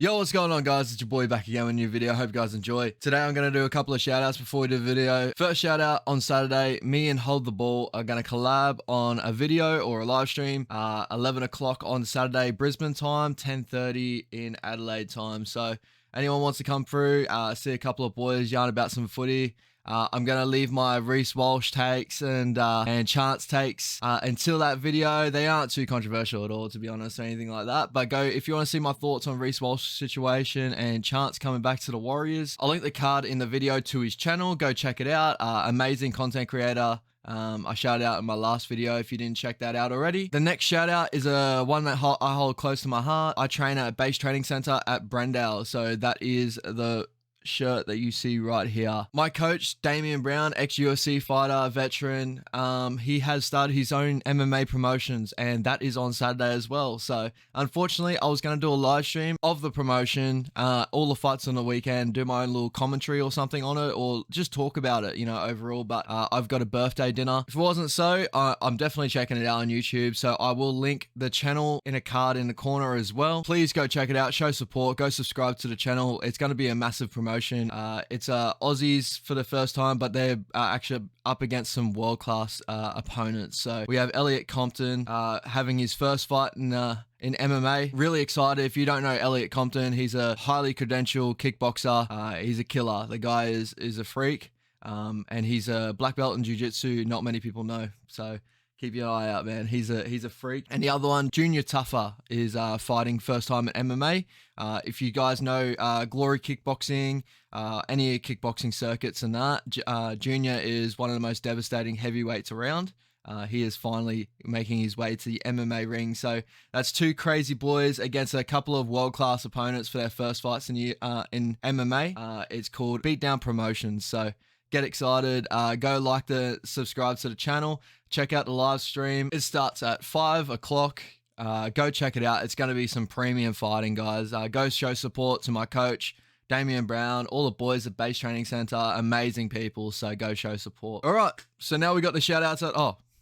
Yo, what's going on, guys? It's your boy back again with a new video. Hope you guys enjoy. Today I'm going to do a couple of shout outs before we do the video. First shout out, on Saturday, me and Hold the Ball are going to collab on a video or a live stream, 11 o'clock on Saturday Brisbane time, 10:30 in Adelaide time. So anyone wants to come through, see a couple of boys yarn about some footy. I'm going to leave my Reece Walsh takes and Chance takes until that video. They aren't too controversial at all, to be honest, or anything like that. But if you want to see my thoughts on Reece Walsh's situation and Chance coming back to the Warriors, I'll link the card in the video to his channel. Go check it out. Amazing content creator. I shouted out in my last video if you didn't check that out already. The next shout out is one that I hold close to my heart. I train at Base Training Center at Brendale. So that is the shirt that you see right here. My coach, Damian Brown, ex-UFC fighter, veteran, he has started his own MMA promotions, and that is on Saturday as well. So unfortunately, I was going to do a live stream of the promotion, all the fights on the weekend, do my own little commentary or something on it, or just talk about it, you know, overall. But I've got a birthday dinner. If it wasn't so, I'm definitely checking it out on YouTube. So I will link the channel in a card in the corner as well. Please go check it out, show support, go subscribe to the channel. It's going to be a massive promotion. It's Aussies for the first time, but they're actually up against some world-class opponents. So we have Elliot Compton having his first fight in MMA. Really excited. If you don't know Elliot Compton, he's a highly credentialed kickboxer. He's a killer. The guy is a freak, and he's a black belt in jiu-jitsu. Not many people know. So keep your eye out, man. He's a freak. And the other one, Junior Tuffer, is fighting first time at MMA. If you guys know Glory Kickboxing, any kickboxing circuits and that, Junior is one of the most devastating heavyweights around. He is finally making his way to the MMA ring. So that's two crazy boys against a couple of world-class opponents for their first fights in MMA. It's called Beatdown Promotions. So get excited. Go subscribe to the channel. Check out the live stream. It starts at 5 o'clock. Go check it out. It's going to be some premium fighting, guys. Go show support to my coach, Damian Brown, all the boys at Base Training Center. Amazing people. So go show support. All right. So now we got the shout outs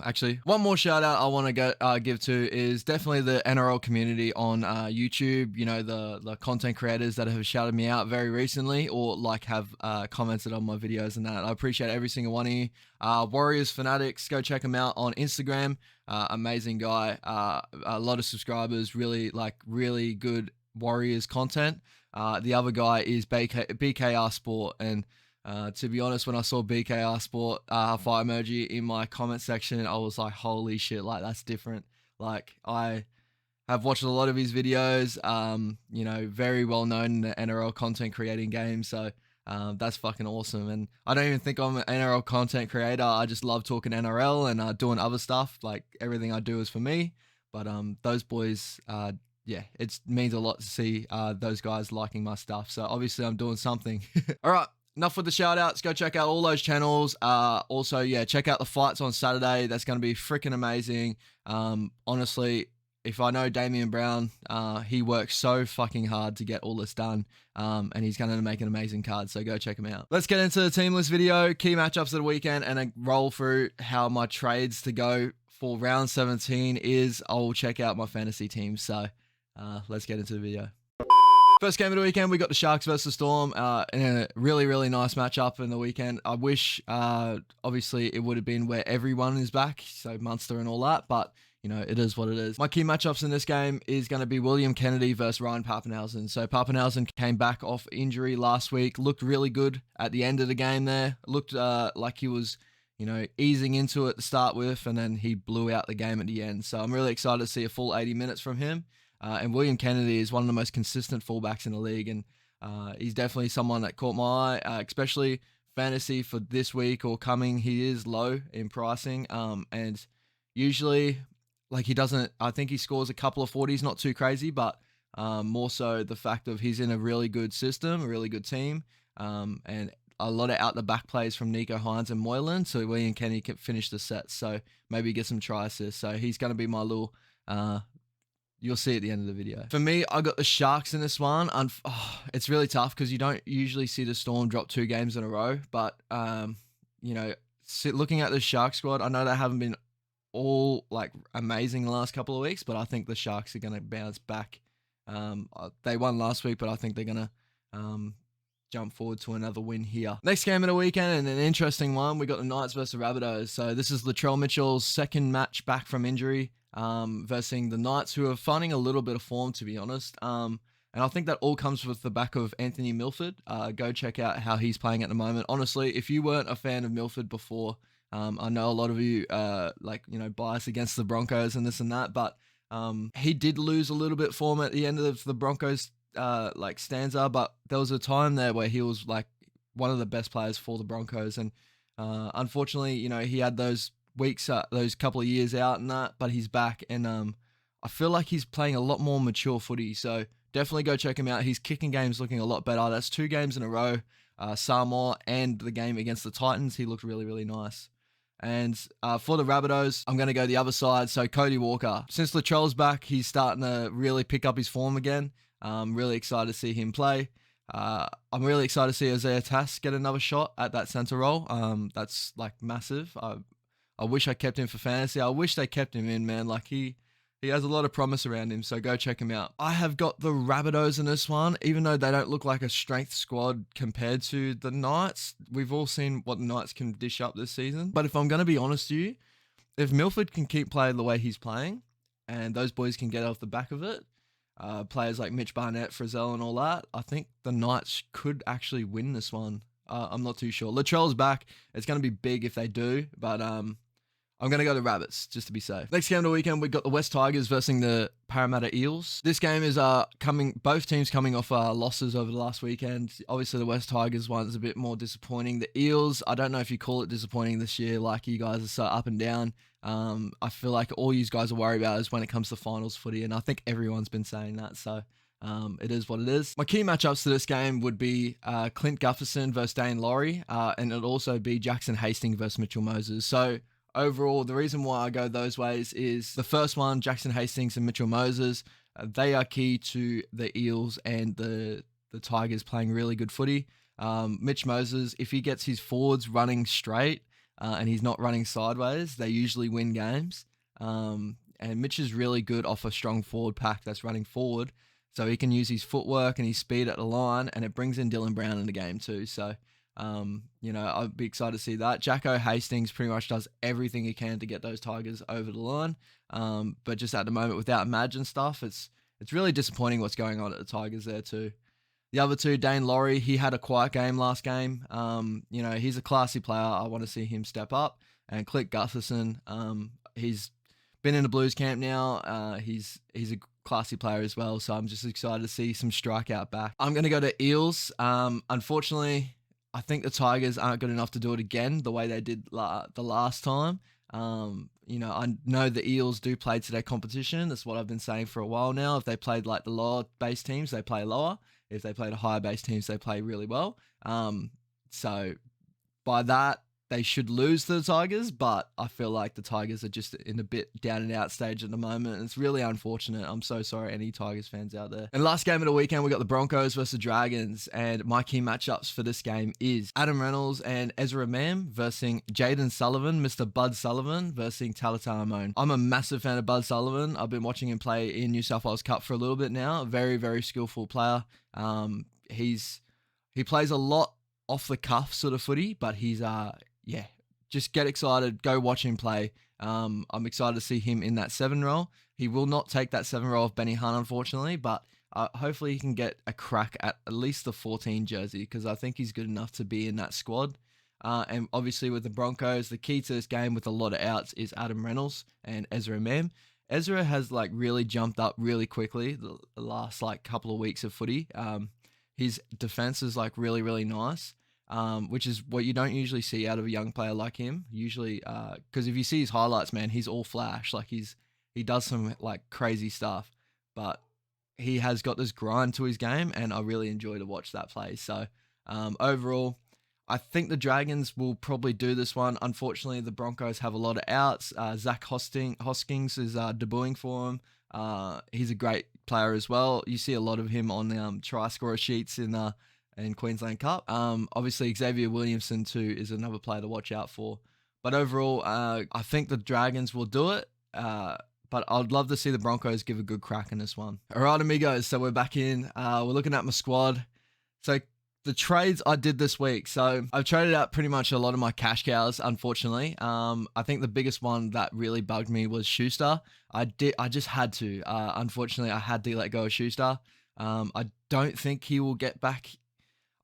actually, one more shout out I want to give to is definitely the NRL community on YouTube. You know, the content creators that have shouted me out very recently or have commented on my videos and that. I appreciate every single one of you. Warriors Fanatics, go check him out on Instagram. Amazing guy. A lot of subscribers, really good Warriors content. The other guy is BKR Sport, and to be honest, when I saw BKR Sport fire emoji in my comment section, I was like, holy shit, that's different. I have watched a lot of his videos, you know, very well known in the NRL content creating game. So that's fucking awesome. And I don't even think I'm an NRL content creator. I just love talking NRL and doing other stuff. Everything I do is for me. But those boys, yeah, it means a lot to see those guys liking my stuff. So obviously I'm doing something. All right. Enough with the shout outs. Go check out all those channels. Also, yeah, check out the fights on Saturday. That's going to be freaking amazing. Honestly, if I know Damian Brown, he works so fucking hard to get all this done. And he's going to make an amazing card. So go check him out. Let's get into the team list video, key matchups of the weekend, and a roll through how my trades to go for round 17 is. I'll check out my fantasy team. So let's get into the video. First game of the weekend, we got the Sharks versus Storm in a really nice matchup in the weekend. I wish, obviously, it would have been where everyone is back, so Munster and all that, but, you know, it is what it is. My key matchups in this game is going to be William Kennedy versus Ryan Papenhuyzen. So Papenhuyzen came back off injury last week, looked really good at the end of the game there, looked like he was, you know, easing into it to start with, and then he blew out the game at the end. So I'm really excited to see a full 80 minutes from him. And William Kennedy is one of the most consistent fullbacks in the league, and he's definitely someone that caught my eye, especially fantasy for this week or coming. He is low in pricing, and usually, he doesn't. I think he scores a couple of 40s, not too crazy, but more so the fact of he's in a really good system, a really good team, and a lot of out the back plays from Nico Hines and Moylan, so William Kennedy can finish the set. So maybe get some try assists. So he's going to be my little. You'll see at the end of the video. For me, I got the Sharks in this one. It's really tough because you don't usually see the Storm drop 2 games in a row. But, you know, looking at the Sharks squad, I know they haven't been all amazing the last couple of weeks, but I think the Sharks are going to bounce back They won last week, but I think they're going to jump forward to another win here. Next game of the weekend, and an interesting one. We got the Knights versus Rabbitohs. So this is Latrell Mitchell's second match back from injury versus the Knights, who are finding a little bit of form, to be honest. And I think that all comes with the back of Anthony Milford. Go check out how he's playing at the moment. Honestly, if you weren't a fan of Milford before, I know a lot of you bias against the Broncos and this and that, but he did lose a little bit form at the end of the Broncos stanza, but there was a time there where he was like one of the best players for the Broncos, and unfortunately, he had those weeks, those couple of years out and that, but he's back, and I feel like he's playing a lot more mature footy, so definitely go check him out. His kicking game's looking a lot better. That's 2 games in a row, Samoa and the game against the Titans. He looked really, really nice. And for the Rabbitohs, I'm going to go the other side. So Cody Walker. Since Latrell's back, he's starting to really pick up his form again. I'm really excited to see him play. I'm really excited to see Isaiah Tass get another shot at that centre role. That's like massive. I wish I kept him for fantasy. I wish they kept him in, man. Like he has a lot of promise around him, so go check him out. I have got the Rabbitohs in this one, even though they don't look like a strength squad compared to the Knights. We've all seen what the Knights can dish up this season. But if I'm going to be honest with you, if Milford can keep playing the way he's playing, and those boys can get off the back of it, players like Mitch Barnett, Frizzell and all that, I think the Knights could actually win this one. I'm not too sure. Latrell's back. It's going to be big if they do, but I'm going to go to Rabbits, just to be safe. Next game of the weekend, we've got the West Tigers versus the Parramatta Eels. This game is both teams coming off losses over the last weekend. Obviously, the West Tigers one's a bit more disappointing. The Eels, I don't know if you call it disappointing this year, like you guys are so up and down. I feel like all you guys are worried about is when it comes to finals footy, and I think everyone's been saying that, so it is what it is. My key matchups to this game would be Clint Gutherson versus Dane Laurie, and it'll also be Jackson Hastings versus Mitchell Moses. So overall, the reason why I go those ways is the first one, Jackson Hastings and Mitchell Moses, they are key to the Eels and the Tigers playing really good footy. Mitch Moses, if he gets his forwards running straight and he's not running sideways, they usually win games. And Mitch is really good off a strong forward pack that's running forward, so he can use his footwork and his speed at the line, and it brings in Dylan Brown in the game too. So I'd be excited to see that. Jacko Hastings pretty much does everything he can to get those Tigers over the line. But just at the moment, without Madge and stuff, it's really disappointing what's going on at the Tigers there too. The other two, Dane Laurie, he had a quiet game last game. He's a classy player. I want to see him step up. And Clint Gutherson, he's been in the Blues camp now. He's a classy player as well. So I'm just excited to see some strikeout back. I'm going to go to Eels. Unfortunately, I think the Tigers aren't good enough to do it again the way they did the last time. I know the Eels do play to their competition. That's what I've been saying for a while now. If they played like the lower base teams, they play lower. If they play the higher base teams, they play really well. So by that, they should lose to the Tigers, but I feel like the Tigers are just in a bit down and out stage at the moment. It's really unfortunate. I'm so sorry, any Tigers fans out there. And last game of the weekend, we got the Broncos versus the Dragons, and my key matchups for this game is Adam Reynolds and Ezra Mam versus Jaden Sullivan, Mr. Bud Sullivan versus Talatau Amone. I'm a massive fan of Bud Sullivan. I've been watching him play in New South Wales Cup for a little bit now. A very, very skillful player. He plays a lot off the cuff sort of footy, but he's just get excited, go watch him play. I'm excited to see him in that 7 role. He will not take that 7 role of Benny Hunt, unfortunately, but hopefully he can get a crack at least the 14 jersey, because I think he's good enough to be in that squad. And obviously with the Broncos, the key to this game with a lot of outs is Adam Reynolds and Ezra Mam. Ezra has really jumped up really quickly the last couple of weeks of footy. His defense is really, really nice. Which is what you don't usually see out of a young player like him. Usually, because if you see his highlights, man, he's all flash. He does some crazy stuff, but he has got this grind to his game, and I really enjoy to watch that play. So, overall, I think the Dragons will probably do this one. Unfortunately, the Broncos have a lot of outs. Zach Hoskins is debuting for him. He's a great player as well. You see a lot of him on the try scorer sheets in Queensland Cup. Obviously, Xavier Williamson too is another player to watch out for. But overall, I think the Dragons will do it. but I'd love to see the Broncos give a good crack in this one. All right, amigos. So we're back in. We're looking at my squad. So the trades I did this week. So I've traded out pretty much a lot of my cash cows, unfortunately. I think the biggest one that really bugged me was Schuster. I just had to. Unfortunately, I had to let go of Schuster. I don't think he will get back.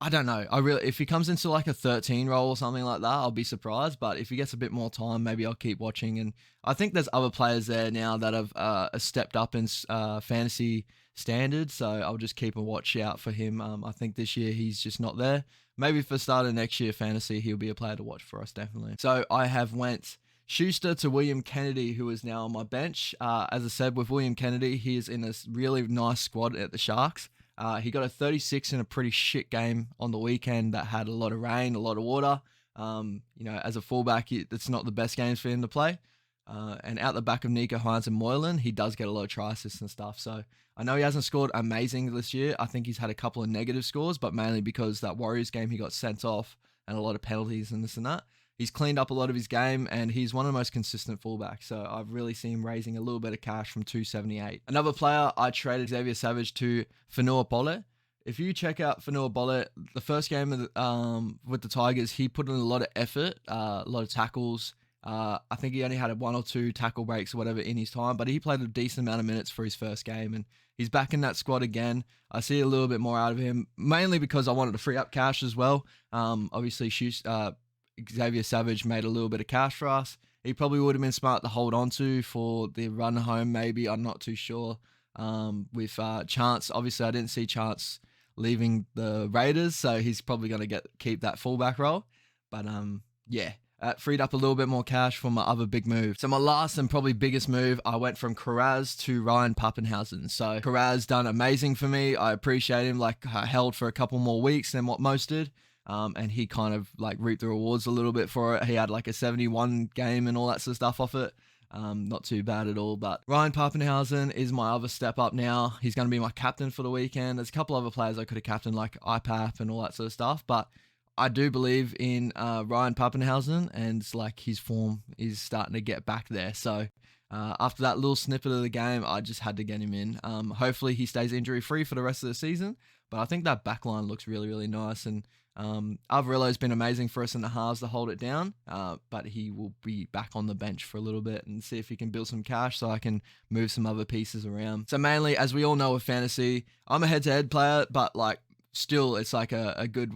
I don't know. If he comes into like a 13 role or something like that, I'll be surprised. But if he gets a bit more time, maybe I'll keep watching. And I think there's other players there now that have stepped up in fantasy standards. So I'll just keep a watch out for him. I think this year he's just not there. Maybe for start of next year fantasy, he'll be a player to watch for us, definitely. So I have went Schuster to William Kennedy, who is now on my bench. As I said, with William Kennedy, he is in a really nice squad at the Sharks. He got a 36 in a pretty shit game on the weekend that had a lot of rain, a lot of water. As a fullback, it's not the best games for him to play. And out the back of Nico Hines and Moylan, he does get a lot of try assists and stuff. So I know he hasn't scored amazing this year. I think he's had a couple of negative scores, but mainly because that Warriors game he got sent off and a lot of penalties and this and that. He's cleaned up a lot of his game, and he's one of the most consistent fullbacks. So I've really seen him raising a little bit of cash from 278. Another player, I traded Xavier Savage to Fanua Bolle. If you check out Fanua Bolle, the first game with the Tigers, he put in a lot of effort, a lot of tackles. I think he only had 1 or 2 tackle breaks or whatever in his time, but he played a decent amount of minutes for his first game, and he's back in that squad again. I see a little bit more out of him, mainly because I wanted to free up cash as well. Obviously, Xavier Savage made a little bit of cash for us. He probably would have been smart to hold on to for the run home, maybe. I'm not too sure. With Chance, obviously I didn't see Chance leaving the Raiders, so he's probably going to keep that fullback role. But freed up a little bit more cash for my other big move. So my last and probably biggest move, I went from Karaz to Ryan Pappenhausen. So Karaz done amazing for me. I appreciate him. Like, I held for a couple more weeks than what most did. And he kind of like reaped the rewards a little bit for it. He had like a 71 game and all that sort of stuff off it. Not too bad at all. But Ryan Pappenhausen is my other step up now. He's going to be my captain for the weekend. There's a couple other players I could have captained, like IPAP and all that sort of stuff. But I do believe in Ryan Pappenhausen, and like his form is starting to get back there. So after that little snippet of the game, I just had to get him in. Hopefully he stays injury free for the rest of the season. But I think that back line looks really, really nice. And Alvarillo's been amazing for us in the halves to hold it down, but he will be back on the bench for a little bit and see if he can build some cash so I can move some other pieces around. So mainly, as we all know with fantasy, I'm a head-to-head player, but like still it's like a good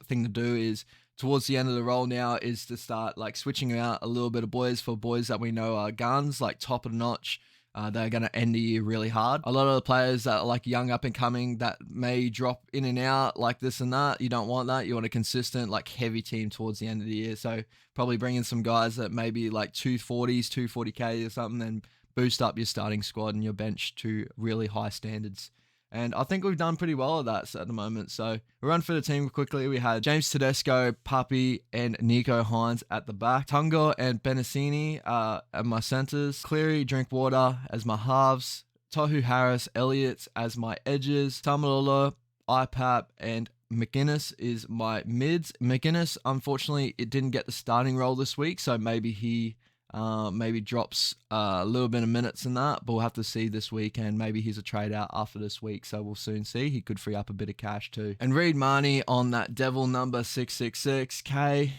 thing to do is towards the end of the roll now is to start like switching out a little bit of boys for boys that we know are guns, like top of the notch. They're going to end the year really hard. A lot of the players that are like young up and coming that may drop in and out like this and that, you don't want that. You want a consistent, like heavy team towards the end of the year. So probably bring in some guys that maybe like 240s, 240K or something, and boost up your starting squad and your bench to really high standards. And I think we've done pretty well at that at the moment. So we run for the team quickly. We had James Tedesco, Puppy, and Nico Hines at the back. Tungo and Benassini at my centers. Cleary, Drinkwater as my halves. Tohu Harris, Elliott as my edges. Tamalolo, IPAP, and McInnes is my mids. McInnes, unfortunately, it didn't get the starting role this week. So maybe he maybe drops a little bit of minutes in that, but we'll have to see this weekend. Maybe he's a trade out after this week, so we'll soon see. He could free up a bit of cash too. And Reed Marnie on that devil number 666K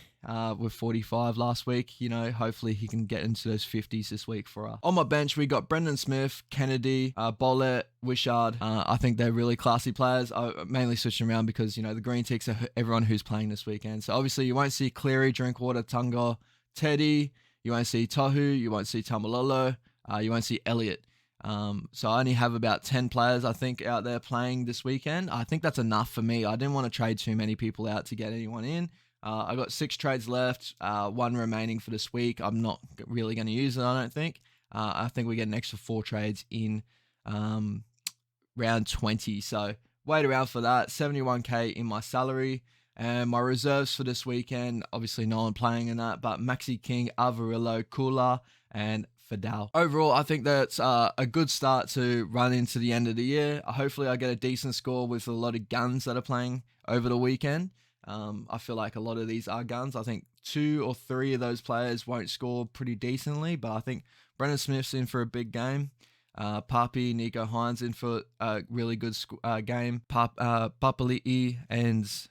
with 45 last week. You know, hopefully he can get into those 50s this week for us. On my bench, we got Brendan Smith, Kennedy, Bollett, Wishard. I think they're really classy players. I mainly switching around because, you know, the green ticks are everyone who's playing this weekend. So obviously you won't see Cleary, Drinkwater, Tungo, Teddy. You won't see Tohu, you won't see Tamalolo, you won't see Elliott. So I only have about 10 players, I think, out there playing this weekend. I think that's enough for me. I didn't want to trade too many people out to get anyone in. I got 6 trades left, 1 remaining for this week. I'm not really going to use it, I don't think. I think we get an extra 4 trades in round 20. So wait around for that. 71K in my salary. And my reserves for this weekend, obviously no one playing in that, but Maxi King, Alvarillo, Kula, and Fidel. Overall, I think that's a good start to run into the end of the year. Hopefully I get a decent score with a lot of guns that are playing over the weekend. I feel like a lot of these are guns. I think 2 or 3 of those players won't score pretty decently, but I think Brendan Smith's in for a big game. Papi, Nico Hines in for a really good game. Papali'i and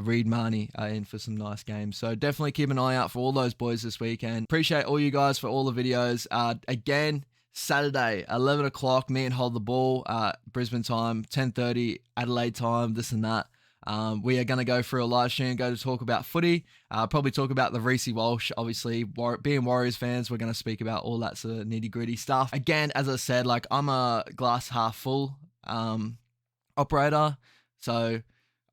Reed Marnie are in for some nice games. So definitely keep an eye out for all those boys this weekend. Appreciate all you guys for all the videos. Again, Saturday, 11 o'clock, me and Hold the Ball, Brisbane time, 10:30, Adelaide time, this and that. We are going to go through a live stream, go to talk about footy, probably talk about the Reece Walsh, obviously. Being Warriors fans, we're going to speak about all that sort of nitty-gritty stuff. Again, as I said, like, I'm a glass half full operator, so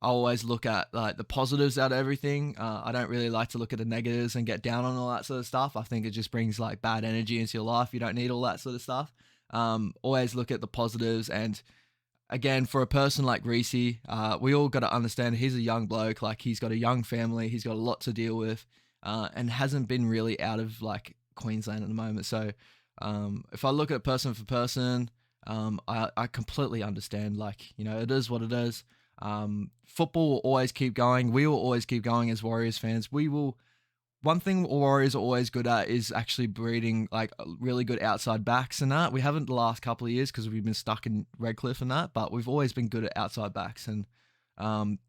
I always look at like the positives out of everything. I don't really like to look at the negatives and get down on all that sort of stuff. I think it just brings like bad energy into your life. You don't need all that sort of stuff. Always look at the positives. And again, for a person like Reece, we all got to understand he's a young bloke. Like, he's got a young family. He's got a lot to deal with, and hasn't been really out of like Queensland at the moment. So if I look at person for person, I completely understand. Like, you know, it is what it is. Football will always keep going. We will always keep going as Warriors fans. One thing Warriors are always good at is actually breeding like really good outside backs and that. We haven't the last couple of years because we've been stuck in Redcliffe and that, but we've always been good at outside backs. And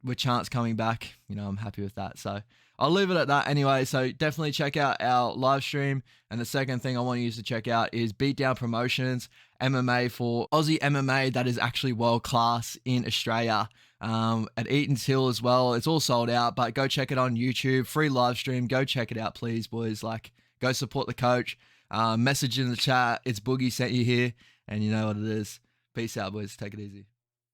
with Chance coming back, you know, I'm happy with that. So I'll leave it at that anyway. So definitely check out our live stream. And the second thing I want you to check out is Beatdown Promotions, MMA for Aussie MMA that is actually world class in Australia. At Eaton's Hill as well. It's all sold out, but go check it on YouTube. Free live stream. Go check it out, please, boys. Like, go support the coach. Message in the chat. It's Boogie sent you here, and you know what it is. Peace out, boys. Take it easy.